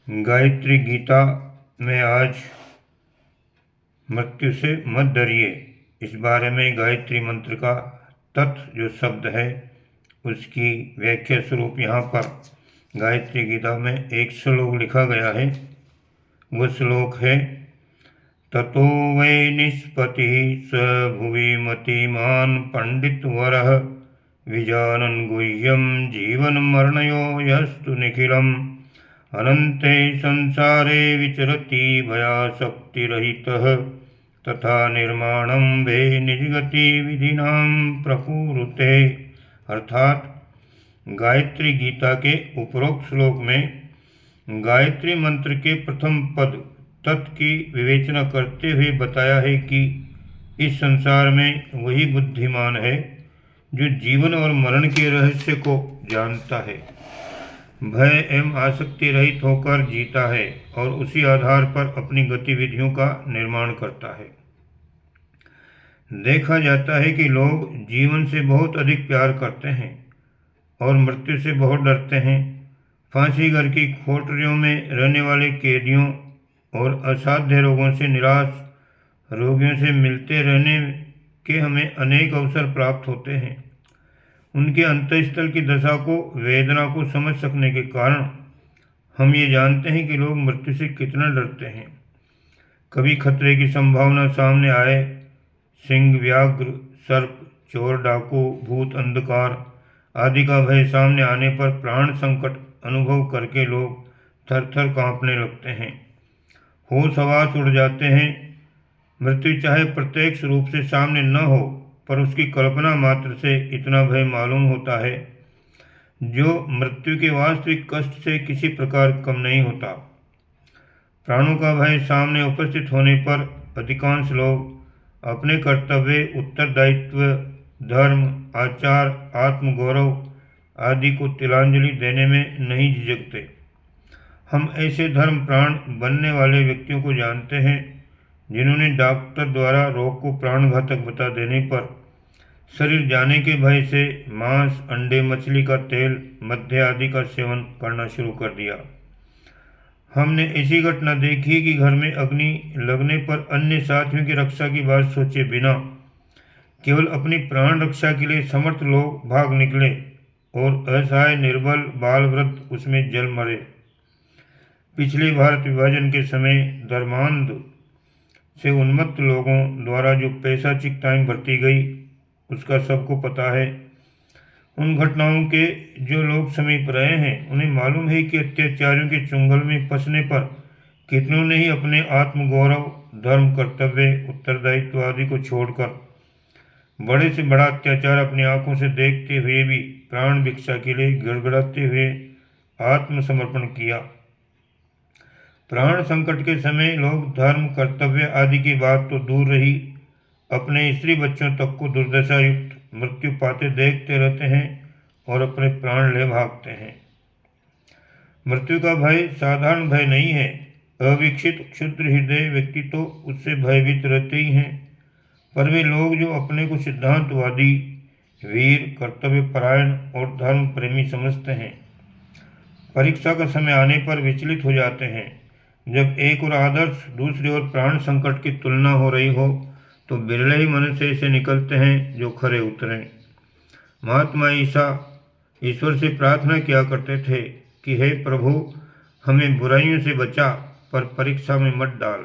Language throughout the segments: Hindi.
गायत्री गीता में आज मृत्यु से मत डरिए, इस बारे में गायत्री मंत्र का तत् जो शब्द है उसकी व्याख्या स्वरूप यहाँ पर गायत्री गीता में एक श्लोक लिखा गया है। वह श्लोक है, ततो वै निष्पतिः स भुवि मतिमान् पंडितवरः विजानन् गुह्यं जीवनमरणयो यस्तु निखिलम् अनन्ते संसारे विचरति भयासक्तिरहितः तथा निर्माणं वे निजगति विधिनां प्रकुरुते। अर्थात गायत्री गीता के उपरोक्त श्लोक में गायत्री मंत्र के प्रथम पद तत् की विवेचना करते हुए बताया है कि इस संसार में वही बुद्धिमान है जो जीवन और मरण के रहस्य को जानता है, भय एवं आसक्ति रहित होकर जीता है और उसी आधार पर अपनी गतिविधियों का निर्माण करता है। देखा जाता है कि लोग जीवन से बहुत अधिक प्यार करते हैं और मृत्यु से बहुत डरते हैं। फांसी घर की कोठरियों में रहने वाले कैदियों और असाध्य रोगों से निराश रोगियों से मिलते रहने के हमें अनेक अवसर प्राप्त होते हैं। उनके अंतःस्थल की दशा को, वेदना को समझ सकने के कारण हम ये जानते हैं कि लोग मृत्यु से कितना डरते हैं। कभी खतरे की संभावना सामने आए, सिंह, व्याघ्र, सर्प, चोर, डाकू, भूत, अंधकार आदि का भय सामने आने पर प्राण संकट अनुभव करके लोग थर थर कांपने लगते हैं, होश हवास उड़ जाते हैं। मृत्यु चाहे प्रत्यक्ष रूप से सामने न हो पर उसकी कल्पना मात्र से इतना भय मालूम होता है जो मृत्यु के वास्तविक कष्ट से किसी प्रकार कम नहीं होता। प्राणों का भय सामने उपस्थित होने पर अधिकांश लोग अपने कर्तव्य, उत्तरदायित्व, धर्म, आचार, आत्मगौरव आदि को तिलांजलि देने में नहीं झिझकते। हम ऐसे धर्म प्राण बनने वाले व्यक्तियों को जानते हैं जिन्होंने डॉक्टर द्वारा रोग को प्राणघातक बता देने पर शरीर जाने के भय से मांस, अंडे, मछली का तेल, मद्य आदि का सेवन करना शुरू कर दिया। हमने ऐसी घटना देखी कि घर में अग्नि लगने पर अन्य साथियों की रक्षा की बात सोचे बिना केवल अपनी प्राण रक्षा के लिए समर्थ लोग भाग निकले और असहाय, निर्बल, बाल, वृद्ध उसमें जल मरे। पिछले भारत विभाजन के समय धर्मांध से उन्मत्त लोगों द्वारा जो पैसा चिकित्साएं बरती गई उसका सबको पता है। उन घटनाओं के जो लोग समीप रहे हैं उन्हें मालूम है कि अत्याचारियों के चुंगल में फंसने पर कितनों ने ही अपने आत्मगौरव, धर्म, कर्तव्य, उत्तरदायित्व आदि को छोड़कर बड़े से बड़ा अत्याचार अपनी आंखों से देखते हुए भी प्राण भिक्षा के लिए गिड़गिड़ाते हुए आत्मसमर्पण किया। प्राण संकट के समय लोग धर्म, कर्तव्य आदि की बात तो दूर रही, अपने स्त्री बच्चों तक को दुर्दशा युक्त मृत्यु पाते देखते रहते हैं और अपने प्राण ले भागते हैं। मृत्यु का भय साधारण भय नहीं है। अविकसित क्षुद्र हृदय व्यक्ति तो उससे भयभीत रहते ही हैं, पर वे लोग जो अपने को सिद्धांतवादी, वीर, कर्तव्यपरायण और धर्म प्रेमी समझते हैं परीक्षा का समय आने पर विचलित हो जाते हैं। जब एक और आदर्श, दूसरी ओर प्राण संकट की तुलना हो रही हो तो बिरले ही मनुष्य ऐसे निकलते हैं जो खरे उतरें। महात्मा ईसा ईश्वर से प्रार्थना किया करते थे कि हे प्रभु, हमें बुराइयों से बचा पर परीक्षा में मत डाल,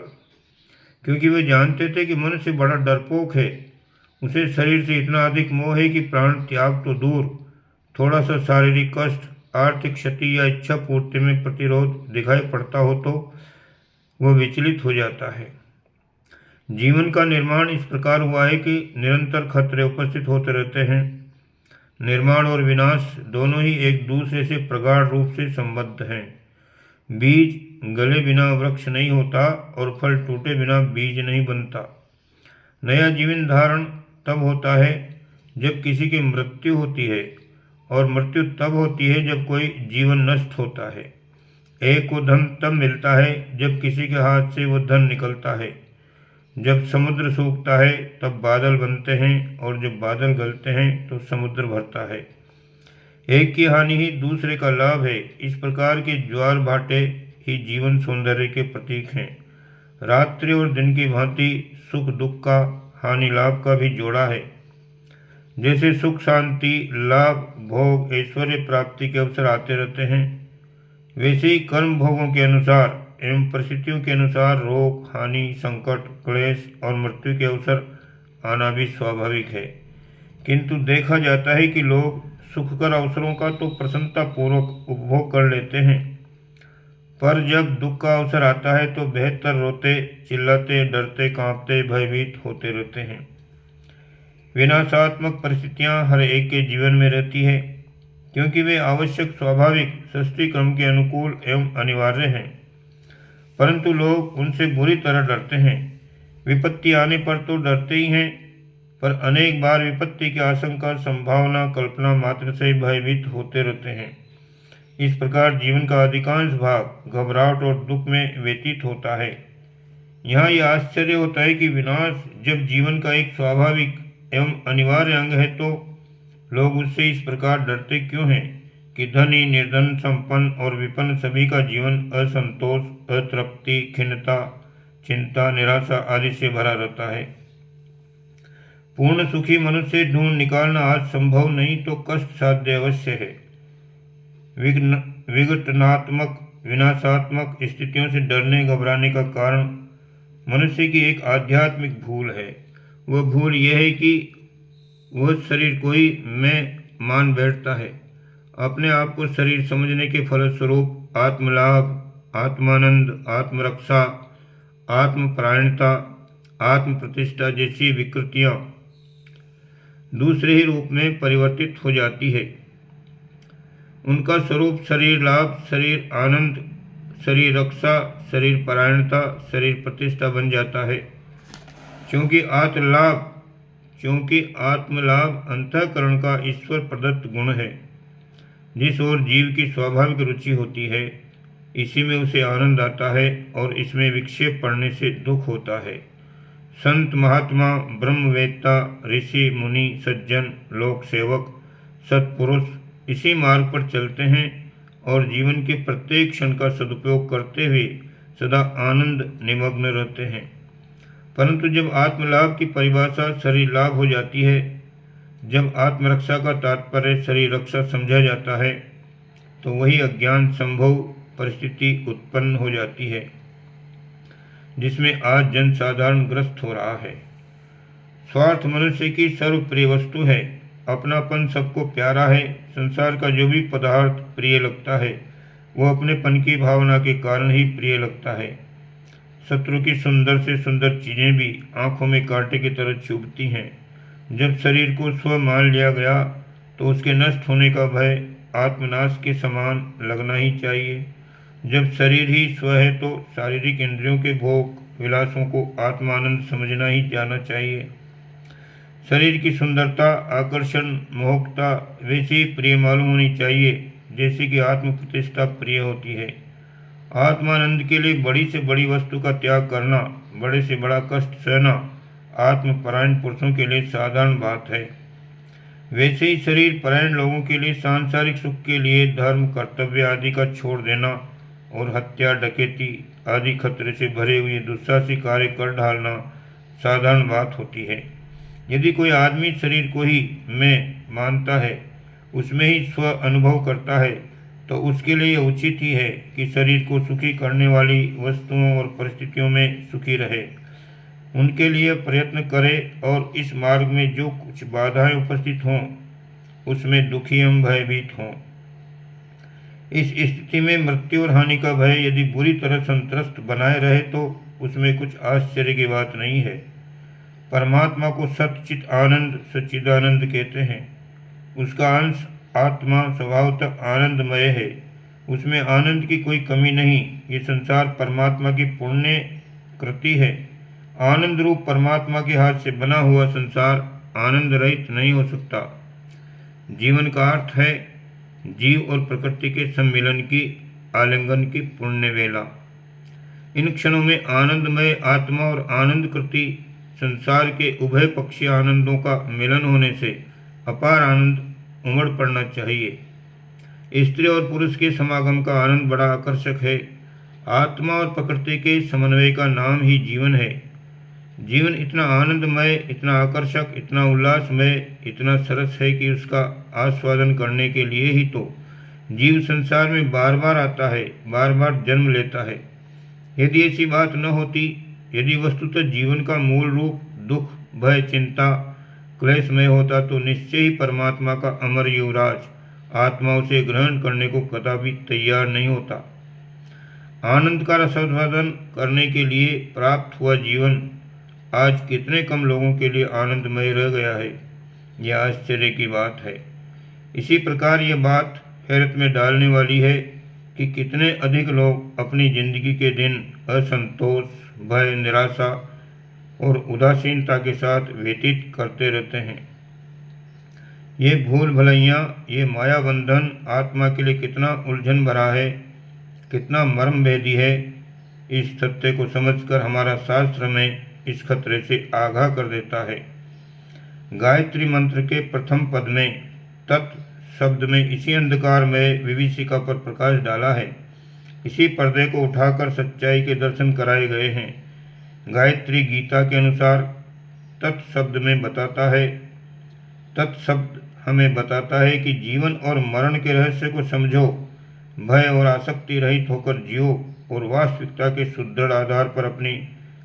क्योंकि वे जानते थे कि मनुष्य बड़ा डरपोक है। उसे शरीर से इतना अधिक मोह है कि प्राण त्याग तो दूर, थोड़ा सा शारीरिक कष्ट, आर्थिक क्षति या इच्छा पूर्ति में प्रतिरोध दिखाई पड़ता हो तो वह विचलित हो जाता है। जीवन का निर्माण इस प्रकार हुआ है कि निरंतर खतरे उपस्थित होते रहते हैं। निर्माण और विनाश दोनों ही एक दूसरे से प्रगाढ़ रूप से संबद्ध हैं। बीज गले बिना वृक्ष नहीं होता और फल टूटे बिना बीज नहीं बनता। नया जीवन धारण तब होता है जब किसी की मृत्यु होती है और मृत्यु तब होती है जब कोई जीवन नष्ट होता है। एक को धन तब मिलता है जब किसी के हाथ से वो धन निकलता है। जब समुद्र सूखता है तब बादल बनते हैं और जब बादल गलते हैं तो समुद्र भरता है। एक की हानि ही दूसरे का लाभ है। इस प्रकार के ज्वार भाटे ही जीवन सौंदर्य के प्रतीक हैं। रात्रि और दिन की भांति सुख दुख का, हानि लाभ का भी जोड़ा है। जैसे सुख शांति लाभ भोग ऐश्वर्य प्राप्ति के अवसर आते रहते हैं, वैसे ही कर्म भोगों के अनुसार एवं परिस्थितियों के अनुसार रोग हानि संकट क्लेश और मृत्यु के अवसर आना भी स्वाभाविक है। किंतु देखा जाता है कि लोग सुखकर अवसरों का तो प्रसन्नतापूर्वक उपभोग कर लेते हैं, पर जब दुख का अवसर आता है तो बेहतर रोते चिल्लाते डरते कांपते भयभीत होते रहते हैं। विनाशात्मक परिस्थितियां हर एक के जीवन में रहती है, क्योंकि वे आवश्यक स्वाभाविक सृष्टि क्रम के अनुकूल एवं अनिवार्य हैं, परंतु लोग उनसे बुरी तरह डरते हैं। विपत्ति आने पर तो डरते ही हैं, पर अनेक बार विपत्ति की आशंका संभावना कल्पना मात्र से भयभीत होते रहते हैं। इस प्रकार जीवन का अधिकांश भाग घबराहट और दुख में व्यतीत होता है। यहाँ यह आश्चर्य होता है कि विनाश जब जीवन का एक स्वाभाविक एवं अनिवार्य अंग है तो लोग उससे इस प्रकार डरते क्यों हैं कि धनी निर्धन संपन्न और विपन्न सभी का जीवन असंतोष अतृप्ति खिन्नता चिंता निराशा आदि से भरा रहता है। पूर्ण सुखी मनुष्य ढूंढ निकालना आज संभव नहीं तो कष्ट साध्य अवश्य है। विघटनात्मक विनाशात्मक स्थितियों से डरने घबराने का कारण मनुष्य की एक आध्यात्मिक भूल है। वह भूल यह है कि वह शरीर को ही मैं मान बैठता है। अपने आप को शरीर समझने के फलस्वरूप आत्मलाभ आत्मानंद आत्मरक्षा आत्मपरायणता आत्म प्रतिष्ठा जैसी विकृतियाँ दूसरे ही रूप में परिवर्तित हो जाती है। उनका स्वरूप शरीर लाभ शरीर आनंद शरीर रक्षा शरीर परायणता शरीर प्रतिष्ठा बन जाता है। क्योंकि आत्मलाभ अंतःकरण का ईश्वर प्रदत्त गुण है, जिस ओर जीव की स्वाभाविक रुचि होती है, इसी में उसे आनंद आता है और इसमें विक्षेप पड़ने से दुख होता है। संत महात्मा ब्रह्मवेत्ता ऋषि मुनि सज्जन लोक सेवक सत्पुरुष इसी मार्ग पर चलते हैं और जीवन के प्रत्येक क्षण का सदुपयोग करते हुए सदा आनंद निमग्न रहते हैं। परंतु जब आत्मलाभ की परिभाषा शरीर लाभ हो जाती है, जब आत्मरक्षा का तात्पर्य शरीर रक्षा समझा जाता है, तो वही अज्ञान संभव परिस्थिति उत्पन्न हो जाती है जिसमें आज जन साधारण ग्रस्त हो रहा है। स्वार्थ मनुष्य की सर्वप्रिय वस्तु है। अपनापन सबको प्यारा है। संसार का जो भी पदार्थ प्रिय लगता है वो अपनेपन की भावना के कारण ही प्रिय लगता है। शत्रु की सुंदर से सुंदर चीज़ें भी आंखों में कांटे की तरह चुभती हैं। जब शरीर को स्व मान लिया गया तो उसके नष्ट होने का भय आत्मनाश के समान लगना ही चाहिए। जब शरीर ही स्व है तो शारीरिक इंद्रियों के भोग विलासों को आत्मानंद समझना ही जाना चाहिए। शरीर की सुंदरता आकर्षण मोहकता वैसी प्रिय मालूम होनी चाहिए जैसे कि आत्म प्रतिष्ठा प्रिय होती है। आत्मानंद के लिए बड़ी से बड़ी वस्तु का त्याग करना, बड़े से बड़ा कष्ट सहना आत्मपरायण पुरुषों के लिए साधारण बात है। वैसे ही शरीर परायण लोगों के लिए सांसारिक सुख के लिए धर्म कर्तव्य आदि का छोड़ देना और हत्या डकैती आदि खतरे से भरे हुए दुस्साहसी कार्य कर डालना साधारण बात होती है। यदि कोई आदमी शरीर को ही मैं मानता है, उसमें ही स्व अनुभव करता है, तो उसके लिए उचित ही है कि शरीर को सुखी करने वाली वस्तुओं और परिस्थितियों में सुखी रहे, उनके लिए प्रयत्न करे और इस मार्ग में जो कुछ बाधाएं उपस्थित हों उसमें दुखी एवं भयभीत हों। इस स्थिति में मृत्यु और हानि का भय यदि बुरी तरह संत्रस्त बनाए रहे तो उसमें कुछ आश्चर्य की बात नहीं है। परमात्मा को सच्चित आनंद सच्चिदानंद कहते हैं। उसका अंश आत्मा स्वभावतः आनंदमय है, उसमें आनंद की कोई कमी नहीं। ये संसार परमात्मा की पुण्य कृति है। आनंद रूप परमात्मा के हाथ से बना हुआ संसार आनंद रहित नहीं हो सकता। जीवन का अर्थ है जीव और प्रकृति के सम्मिलन की आलिंगन की पुण्य वेला। इन क्षणों में आनंदमय आत्मा और आनंद कृति संसार के उभय पक्षीय आनंदों का मिलन होने से अपार आनंद उमड़ पड़ना चाहिए। स्त्री और पुरुष के समागम का आनंद बड़ा आकर्षक है आत्मा और प्रकृति के समन्वय का नाम ही जीवन है। जीवन इतना आनंदमय, इतना आकर्षक, इतना उल्लासमय, इतना सरस है कि उसका आस्वादन करने के लिए ही तो जीव संसार में बार बार आता है, बार बार जन्म लेता है। यदि ऐसी बात न होती, यदि वस्तुतः जीवन का मूल रूप दुख, भय, चिंता, क्लेशमय होता, तो निश्चय ही परमात्मा का अमर युवराज आत्मा उसे ग्रहण करने को कदापि तैयार नहीं होता। आनंद का रसास्वादन करने के लिए प्राप्त हुआ जीवन आज कितने कम लोगों के लिए आनंदमय रह गया है, यह आश्चर्य की बात है। इसी प्रकार यह बात हैरत में डालने वाली है कि कितने अधिक लोग अपनी जिंदगी के दिन असंतोष, भय, निराशा और उदासीनता के साथ व्यतीत करते रहते हैं। ये भूल भलैयाँ, ये माया बंधन आत्मा के लिए कितना उलझन भरा है, कितना मर्मभेदी है। इस सत्य को समझकर हमारा शास्त्र में इस खतरे से आगाह कर देता है। गायत्री मंत्र के प्रथम पद में तत् शब्द में इसी अंधकार में विभीषिका पर प्रकाश डाला है। इसी पर्दे को उठाकर सच्चाई के दर्शन कराए गए हैं। गायत्री गीता के अनुसार तत् शब्द में बताता है, तत् शब्द हमें बताता है कि जीवन और मरण के रहस्य को समझो, भय और आसक्ति रहित होकर जियो और वास्तविकता के सुदृढ़ आधार पर अपनी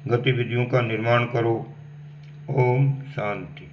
गतिविधियों का निर्माण करो। ओम शांति।